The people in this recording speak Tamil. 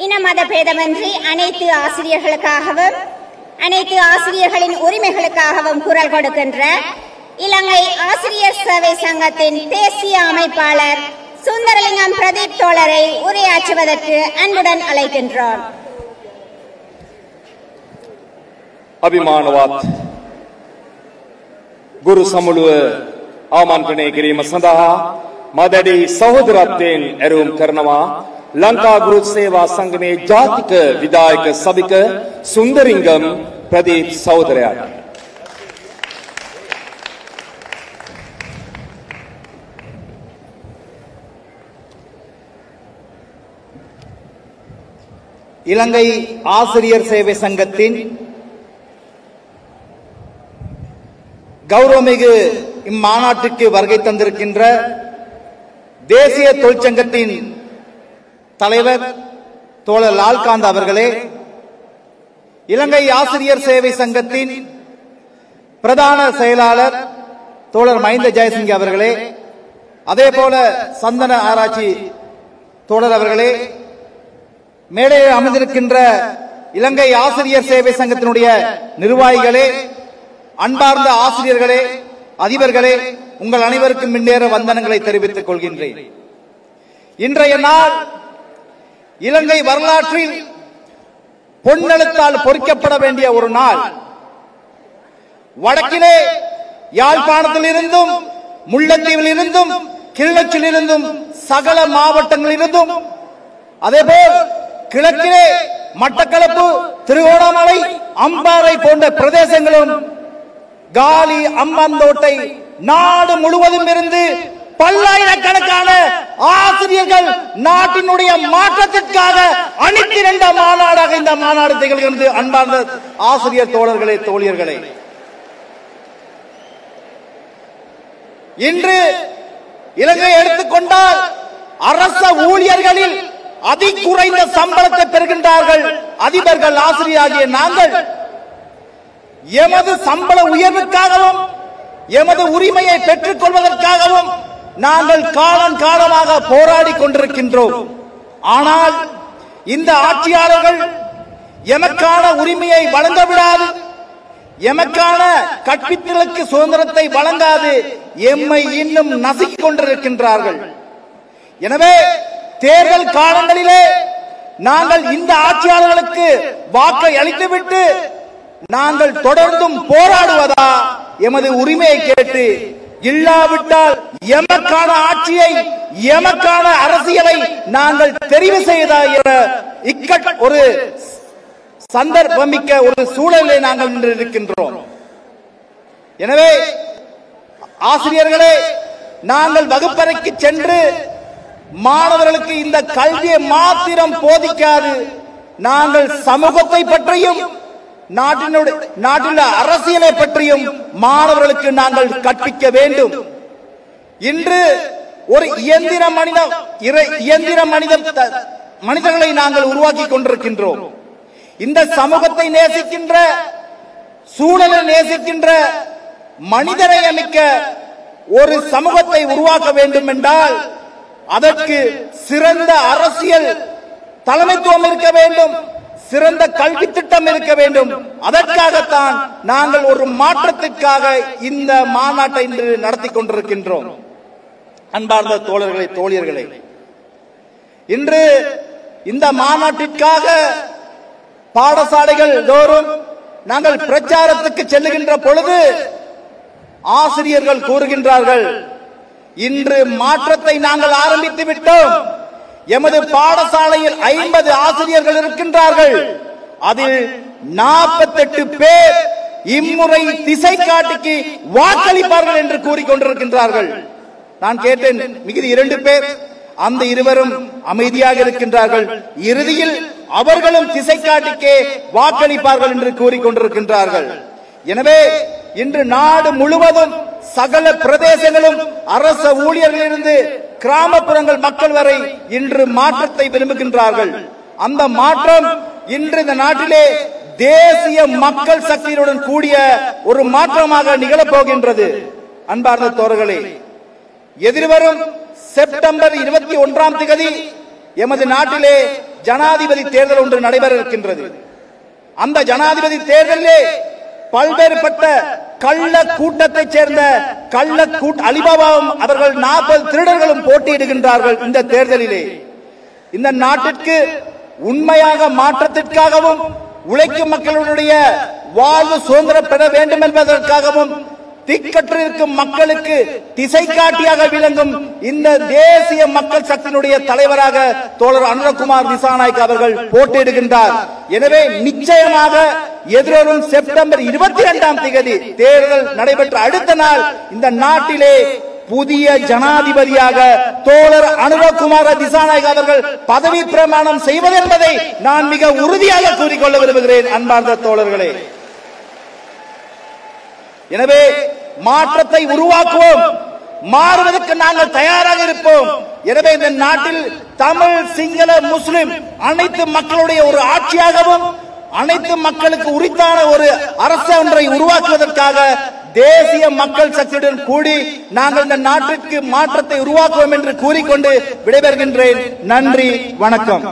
இன மத பேதமின்றி அனைத்து ஆசிரியர்களுக்காகவும் அனைத்து ஆசிரியர்களின் உரிமைகளுக்காகவும் குரல் கொடுக்கின்ற இலங்கை ஆசிரியர் சேவை சங்கத்தின் தேசிய அமைப்பாளர் சுந்தரலிங்கம் பிரதீப் தோழரை உரையாற்றுவதற்கு அன்புடன் அழைக்கின்றோம். අභිමානවත් ගුරු සමුළුව ආමන්ත්‍රණය කිරීම සඳහා මදඩි සහෝදරත්වයෙන් ඇරයුම් කරනවා ලංකා ගුරු සේවා සංගමේ ජාතික විධායක සභික සුන්දරිංගම් ප්‍රදීප් සහෝදරයාට. இலங்கை ஆசிரியர் சேவை சங்கத்தின் கௌரவமிகு இம்மாநாட்டுக்கு வருகை தந்திருக்கின்ற தேசிய தொழிற்சங்கத்தின் தலைவர் தோழர் லால்காந்த் அவர்களே, இலங்கை ஆசிரியர் சேவை சங்கத்தின் பிரதான செயலாளர் தோழர் மஹிந்த ஜெயசிங்க அவர்களே, அதே போல சந்தன ஆராய்ச்சி தோழர் அவர்களே, மேடையில் அமர்ந்திருக்கின்ற இலங்கை ஆசிரியர் சேவை சங்கத்தினுடைய நிர்வாகிகளே, அன்பார்ந்த ஆசிரியர்களே, அதிபர்களே, உங்கள் அனைவருக்கும் முன்னேற வந்தனங்களை தெரிவித்துக் கொள்கின்றேன். இன்றைய நாள் இலங்கை வரலாற்றில் பொன்னெழுத்தால் பொறிக்கப்பட வேண்டிய ஒரு நாள். வடக்கிலே யாழ்ப்பாணத்தில் இருந்தும் முல்லைத்தீவில் இருந்தும் கிளிநொச்சியில் இருந்தும் சகல மாவட்டங்களில் இருந்தும், அதேபோல் கிழக்கிலே மட்டக்களப்பு, திருகோணமலை, அம்பாறை போன்ற பிரதேசங்களும், காலி, அம்பாந்தோட்டை, நாடு முழுவதும் இருந்து பல்லாயிரக்கணக்கான ஆசிரியர்கள் நாட்டினுடைய மாற்றத்திற்காக அணிதிரண்ட மாநாடாக இந்த மாநாடு திகழ்கிறது. அன்பார்ந்த ஆசிரியர் தோழர்களே, தோழியர்களே, இன்று இலங்கை எடுத்துக்கொண்டால் அரச ஊழியர்களில் அதி குறைந்த சம்பளத்தை பெறுகின்றார்கள் அதிபர்கள், ஆசிரியராகிய நாங்கள். எமது சம்பள உயர்வுக்காகவும் எமது உரிமையை பெற்றுக் கொள்வதற்காகவும் நாங்கள் காலமாக போராடி கொண்டிருக்கின்றோம். ஆனால் இந்த ஆட்சியாளர்கள் எமக்கான உரிமையை வழங்க விடாது, எமக்கான கற்பித்தலுக்கு சுதந்திரத்தை வழங்காது எம்மை இன்னும் நசுக்கிக் கொண்டிருக்கின்றார்கள். எனவே தேர்தல் காலங்களிலே நாங்கள் இந்த ஆட்சியாளர்களுக்கு வாக்கை அளித்துவிட்டு நாங்கள் தொடர்ந்தும் போராடுவதா, எமது உரிமையை கேட்டு, இல்லாவிட்டால் எமக்கான ஆட்சியை, எமக்கான அரசியலை நாங்கள் தெரிவு செய்தா என்ற ஒரு சந்தர்ப்பமிக்க ஒரு சூழலை நாங்கள் இன்று இருக்கின்றோம். எனவே ஆசிரியர்களே, நாங்கள் வகுப்பறைக்கு சென்று மாணவர்களுக்கு இந்த கல்வியை மாத்திரம் போதிக்காது, நாங்கள் சமூகத்தை பற்றியும் நாட்டில் அரசியலை பற்றியும் மாணவர்களுக்கு நாங்கள் கற்பிக்க வேண்டும். இன்று ஒரு இயந்திர மனிதர்களை நாங்கள் உருவாக்கி கொண்டிருக்கின்றோம். இந்த சமூகத்தை நேசிக்கின்ற, சூழலை நேசிக்கின்ற, மனிதனை அமைக்க ஒரு சமூகத்தை உருவாக்க வேண்டும் என்றால் அதற்கு சிறந்த அரசியல் தலைமைத்துவம் இருக்க வேண்டும், சிறந்த கல்வி திட்டம் இருக்க வேண்டும். அதற்காகத்தான் நாங்கள் ஒரு மாற்றத்திற்காக இந்த மாநாட்டை இன்று நடத்தி கொண்டிருக்கின்றோம். அன்பார்ந்த தோழர்களே, தோழியர்களே, இன்று இந்த மாநாட்டிற்காக பாடசாலைகள் தோறும் நாங்கள் பிரச்சாரத்துக்கு செல்லுகின்ற பொழுது ஆசிரியர்கள் கூறுகின்றார்கள், இன்று மாற்றத்தை நாங்கள் ஆரம்பித்து விட்டோம். எமது பாடசாலையில் 50 ஆசிரியர்கள் இருக்கின்றார்கள். அதில் 48 பேர் இம்முறை திசை காட்டிக்கு வாக்களிப்பார்கள் என்று கூறிக்கொண்டிருக்கின்றார்கள். நான் கேட்டேன், மிகுதி 2 பேர், அந்த இருவரும் அமைதியாக இருக்கின்றார்கள். இறுதியில் அவர்களும் திசை காட்டிக்கே வாக்களிப்பார்கள் என்று கூறிக்கொண்டிருக்கின்றார்கள். எனவே இன்று நாடு முழுவதும் சகல பிரதேசங்களும் அரச ஊழியர்களிலிருந்து கிராமப்புறங்கள் மக்கள் வரை இன்று மாற்றத்தை விரும்புகின்றார்கள். அந்த மாற்றம் இன்று இந்த நாட்டிலே தேசிய மக்கள் சக்தியுடன் கூடிய ஒரு மாற்றமாக நிகழப்போகின்றது. அன்பார்ந்த தோழர்களே, எதிர்வரும் செப்டம்பர் 21ஆம் தேதி எமது நாட்டிலே ஜனாதிபதி தேர்தல் ஒன்று நடைபெற இருக்கின்றது. அந்த ஜனாதிபதி தேர்தலிலே பல்வேறுபட்ட கள்ள கூட்டத்தைச் சேர்ந்த அலிபாபாவும் அவர்கள் 40 திருடர்களும் போட்டியிடுகின்றார்கள். இந்த தேர்தலிலே இந்த நாட்டிற்கு உண்மையாக மாற்றத்திற்காகவும் உழைக்கும் மக்களுடைய வாழ்வு சுதந்திரம் பெற வேண்டும் என்பதற்காகவும் திக்கற்றிருக்கும் மக்களுக்கு திசை காட்டியாக விளங்கும் இந்த தேசிய மக்கள் சக்தியினுடைய தலைவராக தோழர் அனுரகுமார் திசாநாயக்க அவர்கள் போட்டியிடுகின்றார். எனவே நிச்சயமாக எதிர்வரும் செப்டம்பர் 22ஆம் தேதி தேர்தல் நடைபெற்ற அடுத்த நாள் இந்த நாட்டிலே புதிய ஜனாதிபதியாக தோழர் அனுரகுமார திசாநாயக்க அவர்கள் பதவி பிரமாணம் செய்வது என்பதை நான் மிக உறுதியாக கூறிக்கொள்ள விரும்புகிறேன். அன்பார்ந்த தோழர்களே, எனவே மாற்றத்தை உருவாக்குவோம், மாறுவதற்கு நாங்கள் தயாராக இருப்போம். எனவே இந்த நாட்டில் தமிழ், சிங்கள, முஸ்லிம் அனைத்து மக்களுடைய ஒரு ஆட்சியாகவும் அனைத்து மக்களுக்கு உரித்தான ஒரு அரசு ஒன்றை உருவாக்குவதற்காக தேசிய மக்கள் சக்தியுடன் கூடி நாங்கள் இந்த நாட்டிற்கு மாற்றத்தை உருவாக்குவோம் என்று கூறிக்கொண்டு விடைபெறுகின்றேன். நன்றி, வணக்கம்.